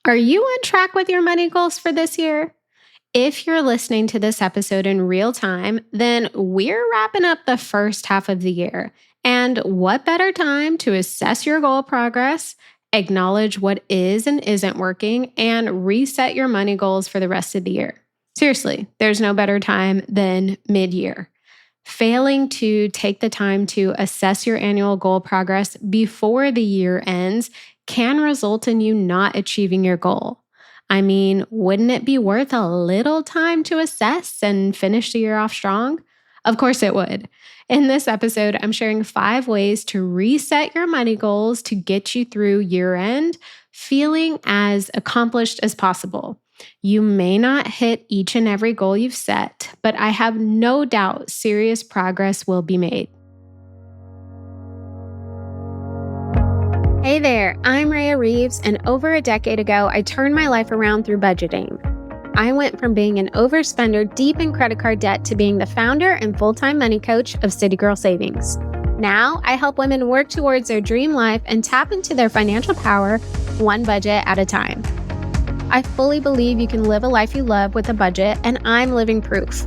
Are you on track with your money goals for this year? If you're listening to this episode in real time, then we're wrapping up the first half of the year. And what better time to assess your goal progress, acknowledge what is and isn't working, and reset your money goals for the rest of the year? Seriously, there's no better time than mid-year. Failing to take the time to assess your annual goal progress before the year ends can result in you not achieving your goal. I mean, wouldn't it be worth a little time to assess and finish the year off strong? Of course it would. In this episode, I'm sharing 5 ways to reset your money goals to get you through year end, feeling as accomplished as possible. You may not hit each and every goal you've set, but I have no doubt serious progress will be made. Hey there, I'm Raya Reeves, and over a decade ago, I turned my life around through budgeting. I went from being an overspender deep in credit card debt to being the founder and full-time money coach of City Girl Savings. Now, I help women work towards their dream life and tap into their financial power one budget at a time. I fully believe you can live a life you love with a budget, and I'm living proof.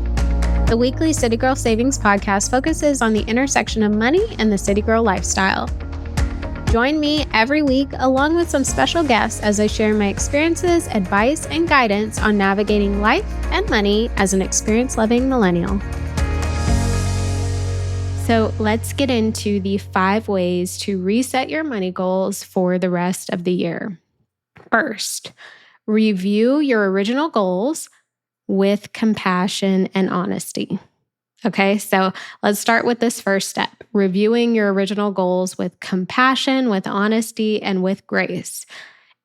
The weekly City Girl Savings podcast focuses on the intersection of money and the City Girl lifestyle. Join me every week along with some special guests as I share my experiences, advice, and guidance on navigating life and money as an experience-loving millennial. So let's get into the 5 ways to reset your money goals for the rest of the year. First, review your original goals with compassion and honesty. Okay, so let's start with this first step, reviewing your original goals with compassion, with honesty, and with grace.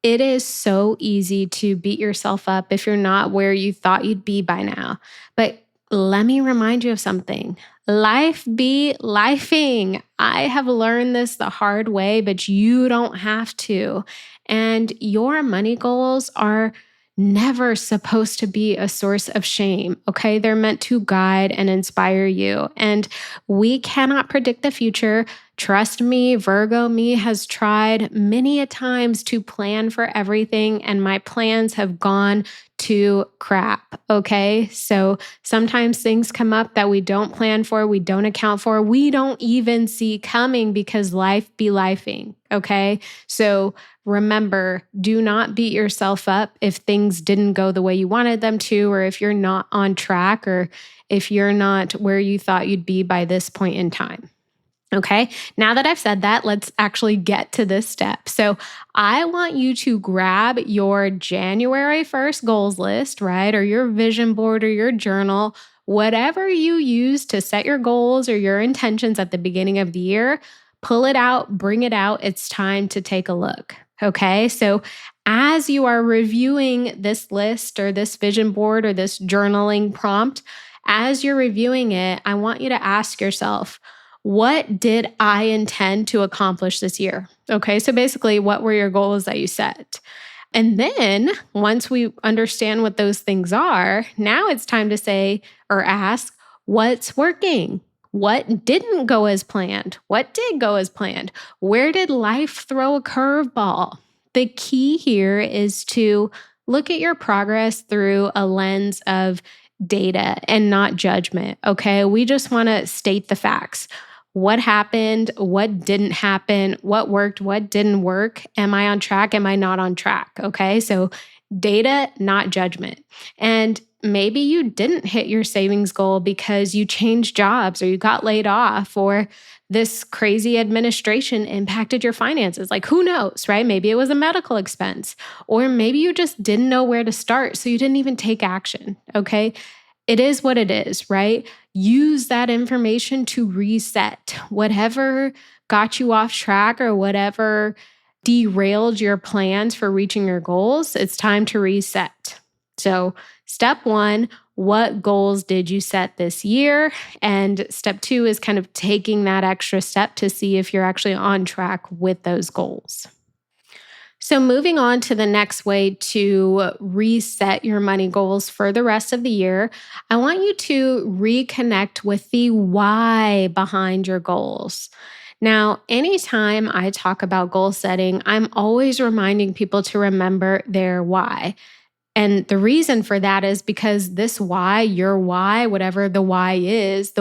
It is so easy to beat yourself up if you're not where you thought you'd be by now. But let me remind you of something. Life be lifing. I have learned this the hard way, but you don't have to. And your money goals are never supposed to be a source of shame, okay? They're meant to guide and inspire you. And we cannot predict the future. Trust me, Virgo me has tried many a times to plan for everything, and my plans have gone to crap, okay? So sometimes things come up that we don't plan for, we don't account for, we don't even see coming because life be lifing, okay? So remember, do not beat yourself up if things didn't go the way you wanted them to, or if you're not on track, or if you're not where you thought you'd be by this point in time. Okay, now that I've said that, let's actually get to this step. So I want you to grab your January 1st goals list, right? Or your vision board or your journal, whatever you use to set your goals or your intentions at the beginning of the year, pull it out, bring it out. It's time to take a look. Okay, so as you are reviewing this list or this vision board or this journaling prompt, as you're reviewing it, I want you to ask yourself, what did I intend to accomplish this year? Okay, so basically, what were your goals that you set? And then once we understand what those things are, now it's time to say or ask, what's working? What didn't go as planned? What did go as planned? Where did life throw a curveball? The key here is to look at your progress through a lens of data and not judgment, okay? We just want to state the facts. What happened? What didn't happen? What worked? What didn't work? Am I on track? Am I not on track? Okay, so data, not judgment. And maybe you didn't hit your savings goal because you changed jobs or you got laid off or this crazy administration impacted your finances. Like, who knows, right? Maybe it was a medical expense, or maybe you just didn't know where to start, so you didn't even take action, okay? It is what it is, right? Use that information to reset whatever got you off track or whatever derailed your plans for reaching your goals. It's time to reset. So, step 1, what goals did you set this year? And step 2 is kind of taking that extra step to see if you're actually on track with those goals. So moving on to the next way to reset your money goals for the rest of the year, I want you to reconnect with the why behind your goals. Now, anytime I talk about goal setting, I'm always reminding people to remember their why. And the reason for that is because this why, your why, whatever the why is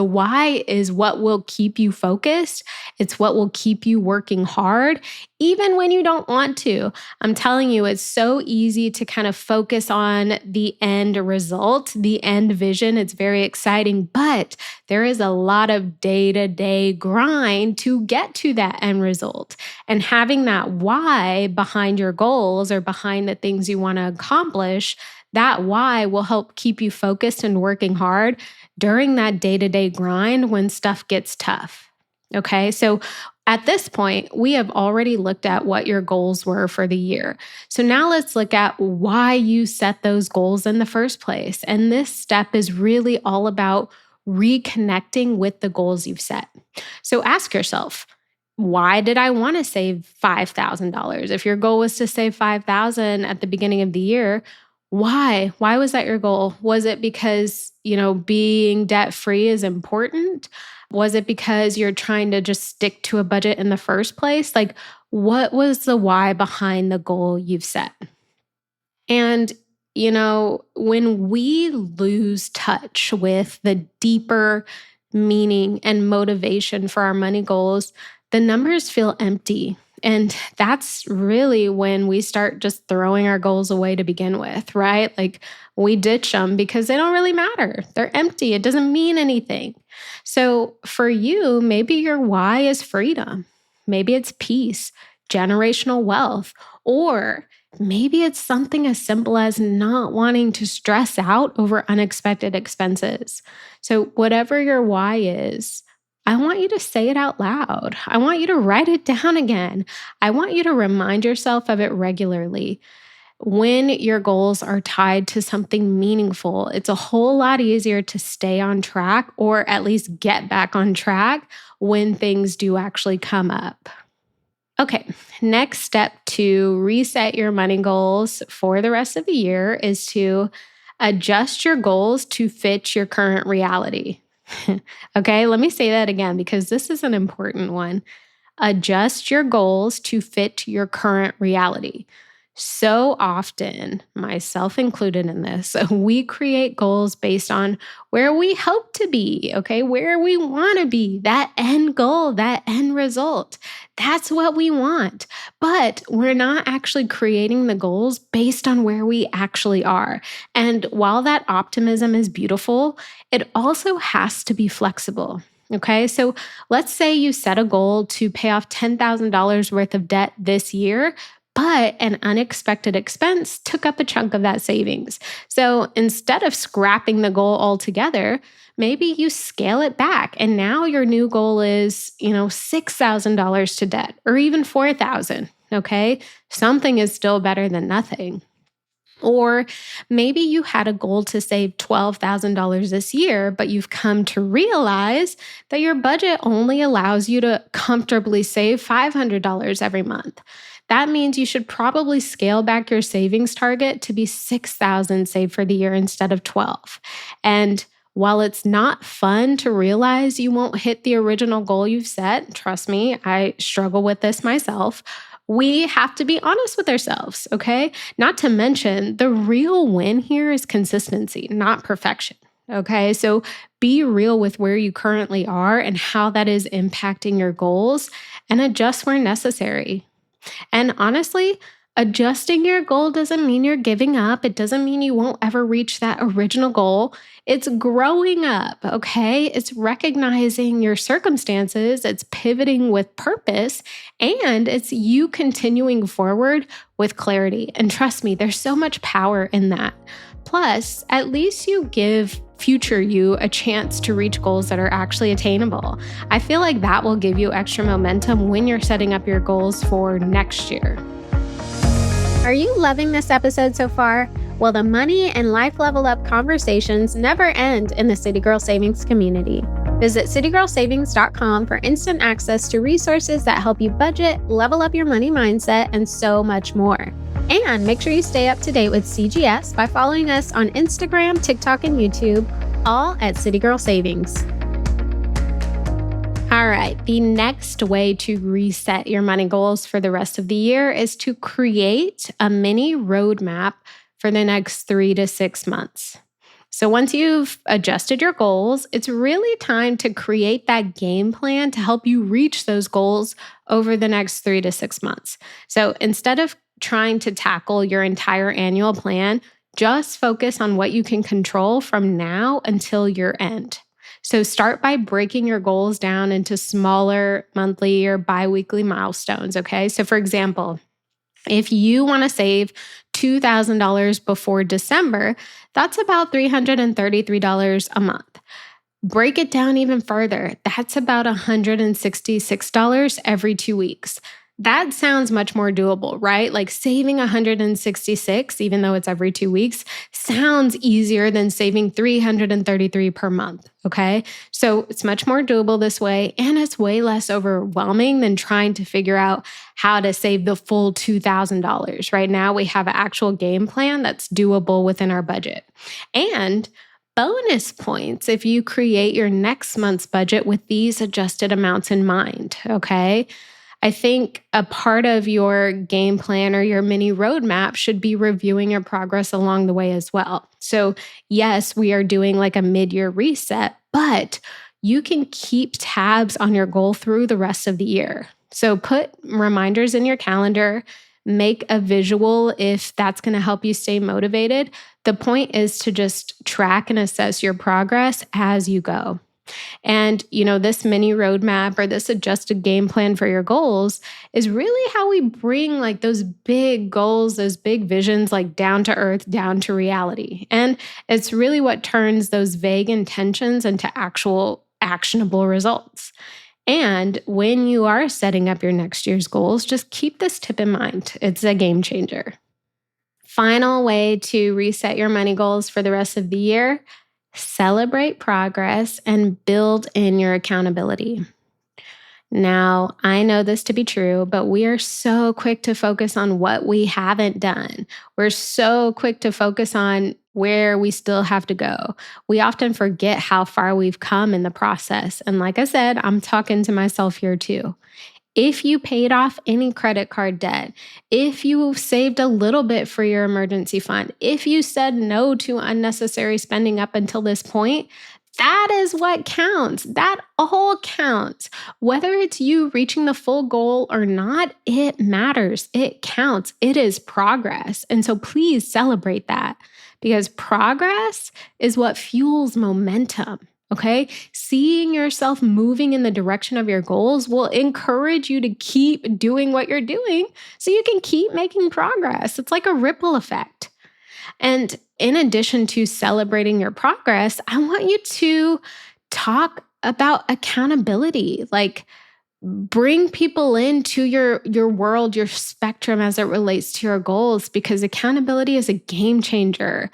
what will keep you focused. It's what will keep you working hard, even when you don't want to. I'm telling you, it's so easy to kind of focus on the end result, the end vision. It's very exciting, but there is a lot of day-to-day grind to get to that end result. And having that why behind your goals or behind the things you want to accomplish, that why will help keep you focused and working hard during that day-to-day grind when stuff gets tough. Okay, so at this point, we have already looked at what your goals were for the year. So now let's look at why you set those goals in the first place. And this step is really all about reconnecting with the goals you've set. So ask yourself, why did I want to save $5,000? If your goal was to save $5,000 at the beginning of the year, why? Why was that your goal? Was it because, being debt-free is important? Was it because you're trying to just stick to a budget in the first place? Like, what was the why behind the goal you've set? And, when we lose touch with the deeper meaning and motivation for our money goals, the numbers feel empty. And that's really when we start just throwing our goals away to begin with, right? Like we ditch them because they don't really matter. They're empty. It doesn't mean anything. So for you, maybe your why is freedom. Maybe it's peace, generational wealth, or maybe it's something as simple as not wanting to stress out over unexpected expenses. So whatever your why is, I want you to say it out loud. I want you to write it down again. I want you to remind yourself of it regularly. When your goals are tied to something meaningful, it's a whole lot easier to stay on track or at least get back on track when things do actually come up. Okay, next step to reset your money goals for the rest of the year is to adjust your goals to fit your current reality. Okay, let me say that again because this is an important one. Adjust your goals to fit your current reality. So often, myself included in this, we create goals based on where we hope to be, okay, where we want to be, that end goal, that end result. That's what we want. But we're not actually creating the goals based on where we actually are. And while that optimism is beautiful, it also has to be flexible. Okay, so let's say you set a goal to pay off $10,000 worth of debt this year, but an unexpected expense took up a chunk of that savings. So instead of scrapping the goal altogether, maybe you scale it back. And now your new goal is, $6,000 to debt or even $4,000. Okay, something is still better than nothing. Or maybe you had a goal to save $12,000 this year, but you've come to realize that your budget only allows you to comfortably save $500 every month. That means you should probably scale back your savings target to be $6,000 saved for the year instead of $12,000. And while it's not fun to realize you won't hit the original goal you've set, trust me, I struggle with this myself. We have to be honest with ourselves, okay? Not to mention, the real win here is consistency, not perfection, okay? So be real with where you currently are and how that is impacting your goals and adjust where necessary. And honestly, adjusting your goal doesn't mean you're giving up. It doesn't mean you won't ever reach that original goal. It's growing up, okay? It's recognizing your circumstances, it's pivoting with purpose, and it's you continuing forward with clarity. And trust me, there's so much power in that. Plus, at least you give future you a chance to reach goals that are actually attainable. I feel like that will give you extra momentum when you're setting up your goals for next year. Are you loving this episode so far? Well, the money and life level up conversations never end in the City Girl Savings community. Visit citygirlsavings.com for instant access to resources that help you budget, level up your money mindset, and so much more. And make sure you stay up to date with CGS by following us on Instagram, TikTok, and YouTube, all at City Girl Savings. All All right. The next way to reset your money goals for the rest of the year is to create a mini roadmap for the next 3 to 6 months. So once you've adjusted your goals, it's really time to create that game plan to help you reach those goals over the next 3 to 6 months. So instead of trying to tackle your entire annual plan, just focus on what you can control from now until year end. So start by breaking your goals down into smaller monthly or biweekly milestones. Okay. So for example, if you want to save $2,000 before December, that's about $333 a month. Break it down even further. That's about $166 every 2 weeks. That sounds much more doable, right? Like saving 166, even though it's every 2 weeks, sounds easier than saving 333 per month. Okay. So it's much more doable this way. And it's way less overwhelming than trying to figure out how to save the full $2,000. Right now, we have an actual game plan that's doable within our budget. And bonus points if you create your next month's budget with these adjusted amounts in mind. Okay. I think a part of your game plan or your mini roadmap should be reviewing your progress along the way as well. So, yes, we are doing like a mid-year reset, but you can keep tabs on your goal through the rest of the year. So, put reminders in your calendar, make a visual if that's going to help you stay motivated. The point is to just track and assess your progress as you go. And, this mini roadmap or this adjusted game plan for your goals is really how we bring like those big goals, those big visions, like down to earth, down to reality. And it's really what turns those vague intentions into actual actionable results. And when you are setting up your next year's goals, just keep this tip in mind. It's a game changer. Final way to reset your money goals for the rest of the year: celebrate progress and build in your accountability. Now, I know this to be true, but we are so quick to focus on what we haven't done. We're so quick to focus on where we still have to go. We often forget how far we've come in the process. And like I said, I'm talking to myself here too. If you paid off any credit card debt, if you saved a little bit for your emergency fund, if you said no to unnecessary spending up until this point, that is what counts. That all counts. Whether it's you reaching the full goal or not, it matters. It counts. It is progress. And so please celebrate that, because progress is what fuels momentum. Okay. Seeing yourself moving in the direction of your goals will encourage you to keep doing what you're doing so you can keep making progress. It's like a ripple effect. And in addition to celebrating your progress, I want you to talk about accountability. Like, bring people into your world, your spectrum as it relates to your goals, because accountability is a game changer.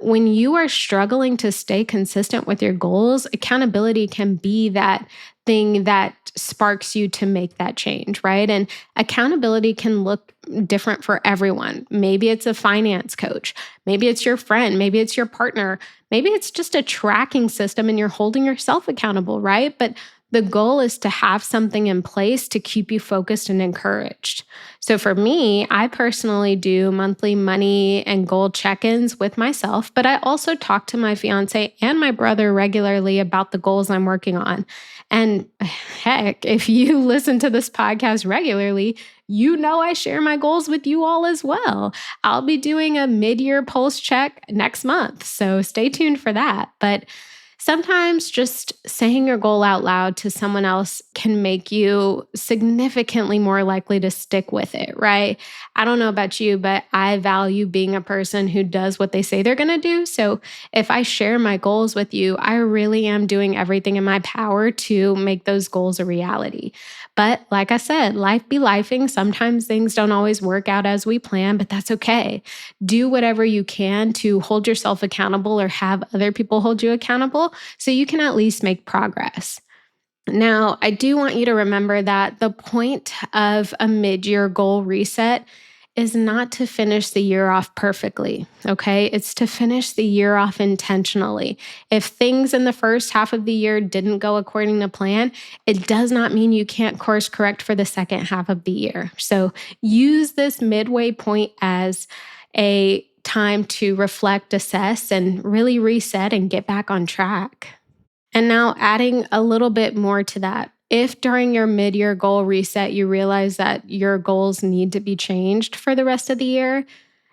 When you are struggling to stay consistent with your goals, accountability can be that thing that sparks you to make that change, right? And accountability can look different for everyone. Maybe it's a finance coach. Maybe it's your friend. Maybe it's your partner. Maybe it's just a tracking system and you're holding yourself accountable, right? But the goal is to have something in place to keep you focused and encouraged. So for me, I personally do monthly money and goal check-ins with myself, but I also talk to my fiance and my brother regularly about the goals I'm working on. And heck, if you listen to this podcast regularly, you know I share my goals with you all as well. I'll be doing a mid-year pulse check next month, so stay tuned for that. But sometimes just saying your goal out loud to someone else can make you significantly more likely to stick with it, right? I don't know about you, but I value being a person who does what they say they're going to do. So if I share my goals with you, I really am doing everything in my power to make those goals a reality. But like I said, life be lifing. Sometimes things don't always work out as we plan, but that's okay. Do whatever you can to hold yourself accountable or have other people hold you accountable so you can at least make progress. Now, I do want you to remember that the point of a mid-year goal reset is not to finish the year off perfectly, okay? It's to finish the year off intentionally. If things in the first half of the year didn't go according to plan, it does not mean you can't course correct for the second half of the year. So use this midway point as a time to reflect, assess, and really reset and get back on track. And now adding a little bit more to that. If during your mid-year goal reset, you realize that your goals need to be changed for the rest of the year,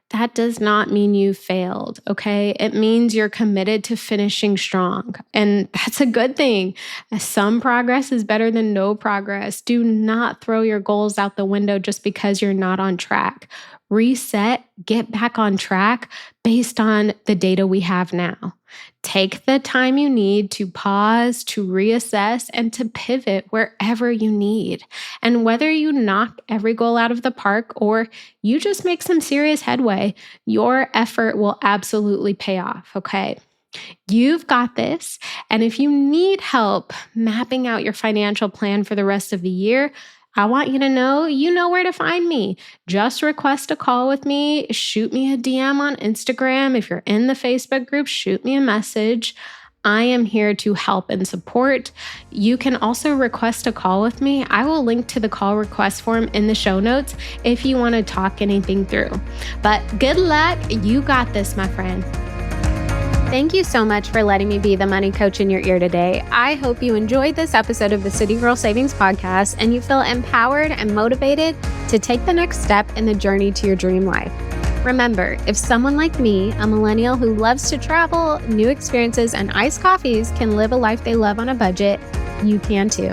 that does not mean you failed, okay? It means you're committed to finishing strong. And that's a good thing. Some progress is better than no progress. Do not throw your goals out the window just because you're not on track. Reset, get back on track based on the data we have now. Take the time you need to pause, to reassess, and to pivot wherever you need. And whether you knock every goal out of the park or you just make some serious headway, your effort will absolutely pay off, okay? You've got this. And if you need help mapping out your financial plan for the rest of the year, I want you to know you know where to find me. Just request a call with me. Shoot me a DM on Instagram. If you're in the Facebook group, shoot me a message. I am here to help and support. You can also request a call with me. I will link to the call request form in the show notes if you want to talk anything through. But good luck. You got this, my friend. Thank you so much for letting me be the money coach in your ear today. I hope you enjoyed this episode of the City Girl Savings Podcast and you feel empowered and motivated to take the next step in the journey to your dream life. Remember, if someone like me, a millennial who loves to travel, new experiences, and iced coffees can live a life they love on a budget, you can too.